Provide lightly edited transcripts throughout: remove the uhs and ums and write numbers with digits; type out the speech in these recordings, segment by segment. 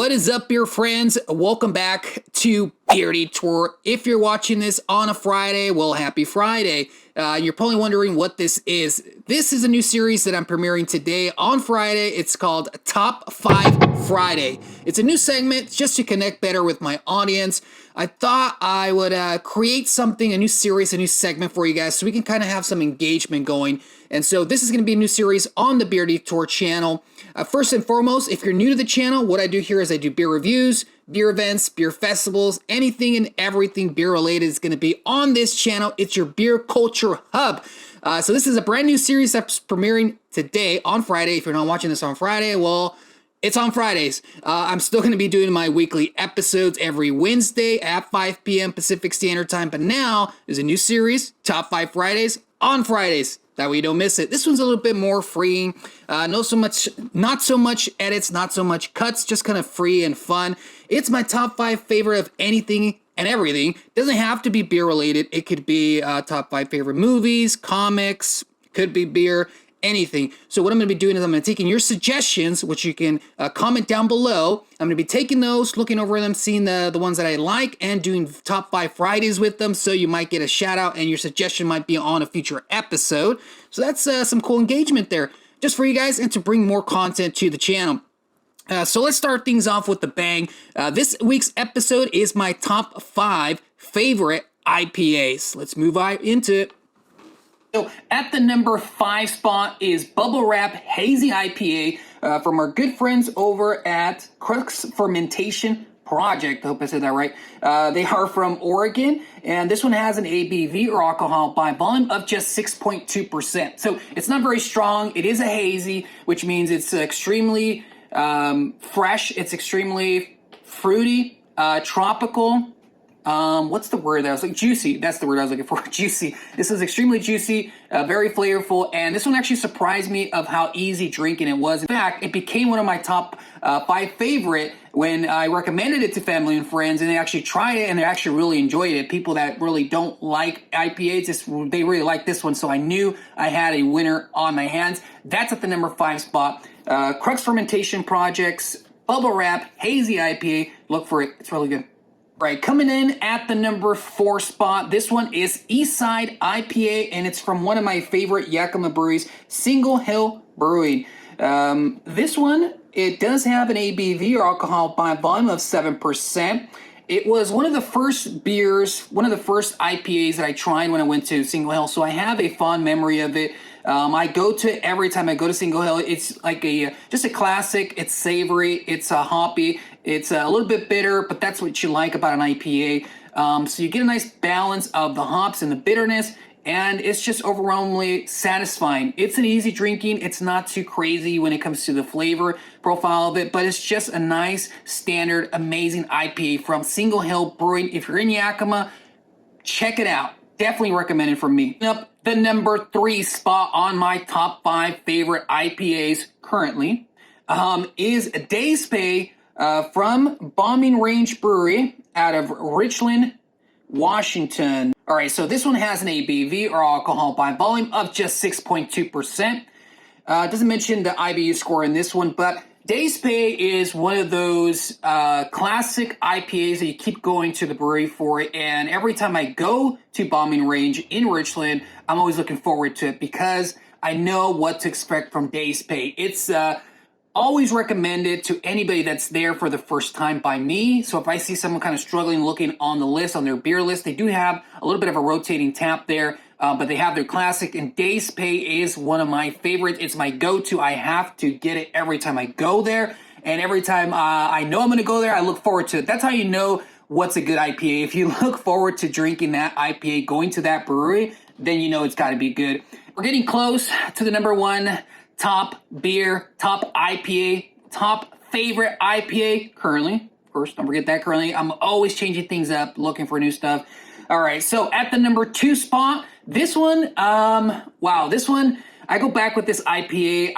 What is up, beer friends? Welcome back to Beer Detour. If you're watching this on a Friday, well, happy Friday. You're probably wondering what this is. This is a new series that I'm premiering today on Friday. It's called Top 5 Friday. It's a new segment just to connect better with my audience. I thought I would create something, a new series, a new segment for you guys so we can kind of have some engagement going. And so this is going to be a new series on the Beer Detour channel. First and foremost, if you're new to the channel, what I do here is I do beer reviews, beer events, beer festivals, anything and everything beer related is going to be on this channel. It's your beer culture hub. So this is a brand new series that's premiering today on Friday. If you're not watching this on Friday, well, it's on Fridays. I'm still going to be doing my weekly episodes every Wednesday at 5 p.m. Pacific Standard Time. But now there's a new series, Top 5 Fridays, on Fridays. That way you don't miss it. This one's a little bit more freeing. Not so much edits, not so much cuts, just kind of free and fun. It's my top 5 favorite of anything and everything. Doesn't have to be beer related. It could be top 5 favorite movies, comics, could be beer, anything. So what I'm going to be doing is I'm going to be taking your suggestions, which you can comment down below. I'm going to be taking those, looking over them, seeing the ones that I like, and doing top 5 Fridays with them. So you might get a shout out and your suggestion might be on a future episode. So that's some cool engagement there just for you guys and to bring more content to the channel. So let's start things off with the bang. This week's episode is my top 5 favorite IPAs. Let's move right into it. So at the number 5 spot is Bubble Wrap Hazy IPA from our good friends over at Crux Fermentation Project. I hope I said that right. They are from Oregon, and this one has an ABV or alcohol by volume of just 6.2%. So it's not very strong. It is a hazy, which means it's extremely fresh. It's extremely fruity, tropical. What's the word that I was like? Juicy. That's the word I was looking for. Juicy. This is extremely juicy, very flavorful, and this one actually surprised me of how easy drinking it was. In fact, it became one of my top 5 favorite when I recommended it to family and friends, and they actually tried it and they actually really enjoyed it. People that really don't like IPAs, they really like this one, so I knew I had a winner on my hands. That's at the number 5 spot. Crux Fermentation Project's Bubble Wrap Hazy IPA. Look for it. It's really good. Right, coming in at the number 4 spot, this one is Side Ipa, and it's from one of my favorite Yakima breweries, Hill Brewing. This one, it does have an ABV or alcohol by volume of 7%. It was one of the first beers, one of the first IPAs that I tried when I went to Hill, so I have a fond memory of it. I go to it every time I go to Hill. It's like just a classic. It's savory. It's hoppy. It's a little bit bitter, but that's what you like about an IPA. So you get a nice balance of the hops and the bitterness, and it's just overwhelmingly satisfying. It's an easy drinking. It's not too crazy when it comes to the flavor profile of it, but it's just a nice, standard, amazing IPA from Hill Brewing. If you're in Yakima, check it out. Definitely recommended from me. Up the number 3 spot on my top 5 favorite IPAs currently is Days Pay from Bombing Range Brewery out of Richland, Washington. All right, so this one has an ABV or alcohol by volume of just 6.2%. Doesn't mention the IBU score in this one, but Days Pay is one of those classic IPAs that you keep going to the brewery for, and every time I go to Bombing Range in Richland, I'm always looking forward to it because I know what to expect from Days Pay. It's always recommended to anybody that's there for the first time by me. So if I see someone kind of struggling looking on the list, on their beer list, they do have a little bit of a rotating tap there. But they have their classic, and Days Pay is one of my favorites. It's my go-to. I have to get it every time I go there, and every time I know I'm going to go there, I look forward to it. That's how you know what's a good IPA. If you look forward to drinking that IPA, going to that brewery, then you know it's got to be good. We're getting close to the number 1 top beer, top IPA, top favorite IPA currently. Of course, don't forget that currently. I'm always changing things up, looking for new stuff. All right, so at the number 2 spot, this one, this one, I go back with this IPA.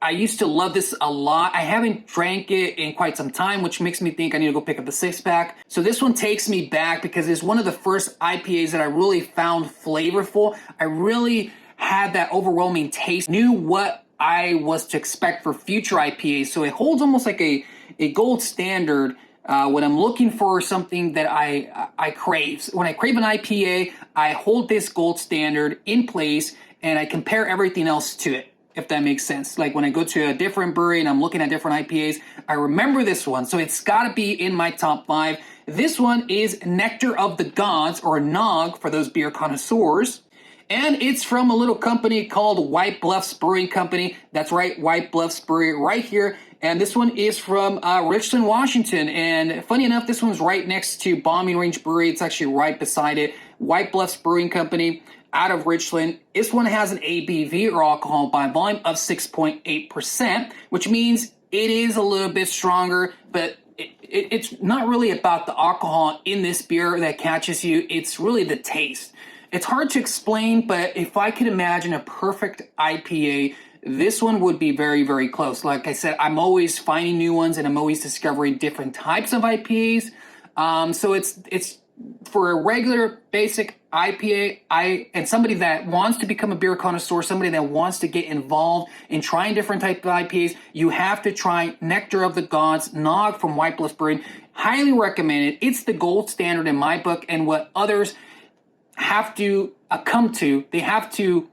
I used to love this a lot. I haven't drank it in quite some time, which makes me think I need to go pick up the 6-pack. So this one takes me back because it's one of the first IPAs that I really found flavorful. I really had that overwhelming taste, knew what I was to expect for future IPAs. So it holds almost like a a gold standard when I'm looking for something that I crave. When I crave an IPA, I hold this gold standard in place and I compare everything else to it, if that makes sense. Like when I go to a different brewery and I'm looking at different IPAs, I remember this one. So it's got to be in my top 5. This one is Nectar of the Gods, or Nog for those beer connoisseurs. And it's from a little company called White Bluffs Brewing Company. That's right, White Bluffs Brewery right here. And this one is from Richland, Washington. And funny enough, this one's right next to Bombing Range Brewery. It's actually right beside it. White Bluffs Brewing Company out of Richland. This one has an ABV, or alcohol by volume, of 6.8%, which means it is a little bit stronger, but it's not really about the alcohol in this beer that catches you. It's really the taste. It's hard to explain, but if I could imagine a perfect IPA, this one would be very, very close. Like I said, I'm always finding new ones and I'm always discovering different types of IPAs. So it's for a regular basic IPA, and somebody that wants to become a beer connoisseur, somebody that wants to get involved in trying different types of IPAs, you have to try Nectar of the Gods, Nog from White Bluffs Brewing. Highly recommend it. It's the gold standard in my book, and what others have to come to, they have to,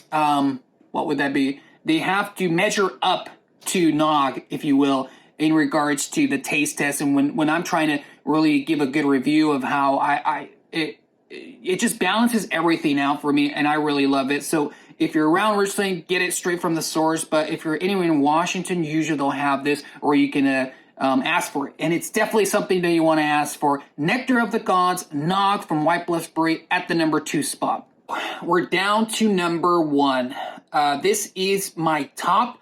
what would that be? They have to measure up to Nog, if you will, in regards to the taste test. And when I'm trying to really give a good review of how it just balances everything out for me, and I really love it. So if you're around Richland, get it straight from the source. But if you're anywhere in Washington, usually they'll have this, or you can ask for it. And it's definitely something that you want to ask for. Nectar of the Gods, Nog from White Bluffs Brewery at the number 2 spot. We're down to number 1. This is my top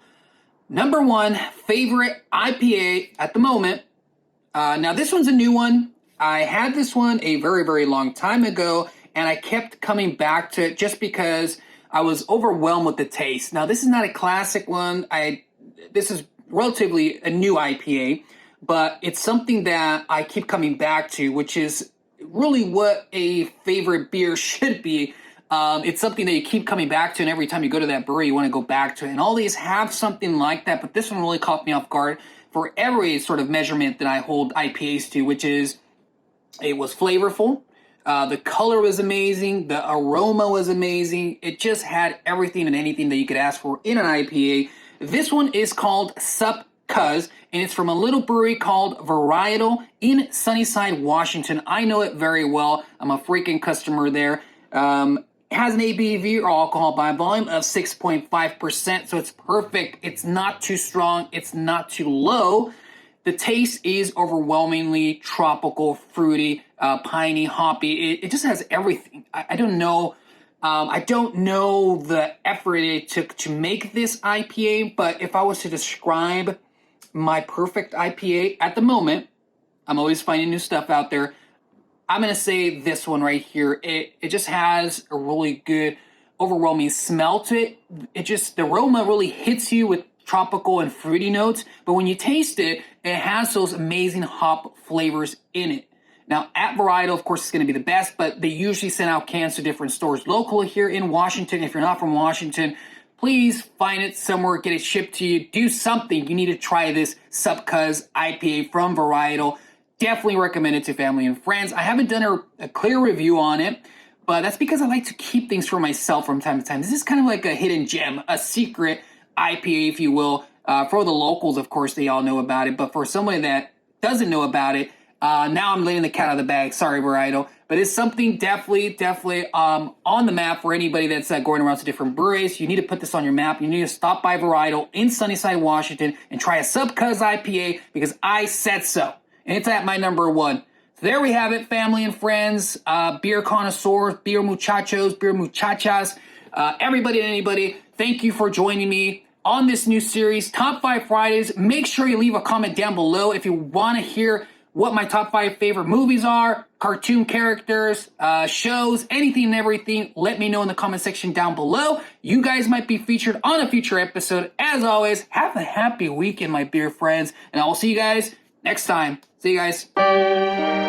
number 1 favorite IPA at the moment. Now this one's a new one. I had this one a very, very long time ago, and I kept coming back to it just because I was overwhelmed with the taste. Now this is not a classic one. This is relatively a new IPA, but it's something that I keep coming back to, which is really what a favorite beer should be. It's something that you keep coming back to, and every time you go to that brewery, you want to go back to it. And all these have something like that, but this one really caught me off guard for every sort of measurement that I hold IPAs to, which is it was flavorful. The color was amazing. The aroma was amazing. It just had everything and anything that you could ask for in an IPA. This one is called Sup Cuz, and it's from a little brewery called Varietal in Sunnyside, Washington. I know it very well. I'm a freaking customer there. It has an ABV, or alcohol by volume, of 6.5%, so it's perfect. It's not too strong. It's not too low. The taste is overwhelmingly tropical, fruity, piney, hoppy. It just has everything. I don't know. I don't know the effort it took to make this IPA, but if I was to describe my perfect IPA at the moment, I'm always finding new stuff out there. I'm going to say this one right here. It just has a really good, overwhelming smell to it. The aroma really hits you with tropical and fruity notes, but when you taste it, it has those amazing hop flavors in it. Now, at Varietal, of course, it's going to be the best, but they usually send out cans to different stores locally here in Washington. If you're not from Washington, please find it somewhere, get it shipped to you, do something. You need to try this Sup Cuz IPA from Varietal. Definitely recommend it to family and friends. I haven't done a clear review on it, but that's because I like to keep things for myself from time to time. This is kind of like a hidden gem, a secret IPA, if you will. For the locals, of course, they all know about it, but for somebody that doesn't know about it, now I'm letting the cat out of the bag. Sorry, Varietal. But it's something definitely on the map for anybody that's going around to different breweries. You need to put this on your map. You need to stop by Varietal in Sunnyside, Washington, and try a Sup Cuz IPA because I said so. And it's at my number 1. So there we have it, family and friends, beer connoisseurs, beer muchachos, beer muchachas, everybody and anybody. Thank you for joining me on this new series, Top 5 Fridays. Make sure you leave a comment down below if you want to hear what my top 5 favorite movies are, cartoon characters, shows, anything and everything. Let me know in the comment section down below. You guys might be featured on a future episode. As always, have a happy weekend, my beer friends, and I will see you guys next time. See you guys.